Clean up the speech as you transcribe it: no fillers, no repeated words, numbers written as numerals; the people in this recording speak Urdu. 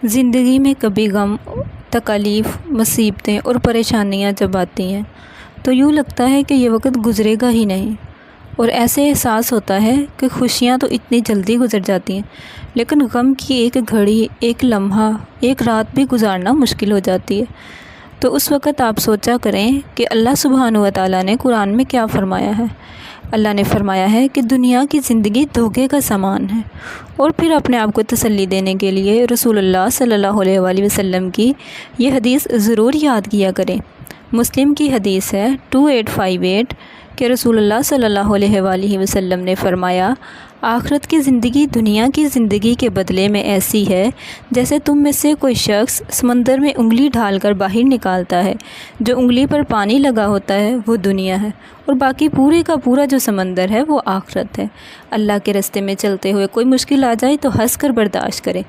زندگی میں کبھی غم، تکالیف، مصیبتیں اور پریشانیاں جب آتی ہیں تو یوں لگتا ہے کہ یہ وقت گزرے گا ہی نہیں، اور ایسے احساس ہوتا ہے کہ خوشیاں تو اتنی جلدی گزر جاتی ہیں، لیکن غم کی ایک گھڑی، ایک لمحہ، ایک رات بھی گزارنا مشکل ہو جاتی ہے۔ تو اس وقت آپ سوچا کریں کہ اللہ سبحانہ و تعالیٰ نے قرآن میں کیا فرمایا ہے۔ اللہ نے فرمایا ہے کہ دنیا کی زندگی دھوکے کا سامان ہے، اور پھر اپنے آپ کو تسلی دینے کے لیے رسول اللہ صلی اللہ علیہ وآلہ وسلم کی یہ حدیث ضرور یاد کیا کریں۔ مسلم کی حدیث ہے 2858 کہ رسول اللہ صلی اللہ علیہ وآلہ وسلم نے فرمایا، آخرت کی زندگی دنیا کی زندگی کے بدلے میں ایسی ہے جیسے تم میں سے کوئی شخص سمندر میں انگلی ڈال کر باہر نکالتا ہے، جو انگلی پر پانی لگا ہوتا ہے وہ دنیا ہے، اور باقی پورے کا پورا جو سمندر ہے وہ آخرت ہے۔ اللہ کے راستے میں چلتے ہوئے کوئی مشکل آ جائے تو ہنس کر برداشت کریں۔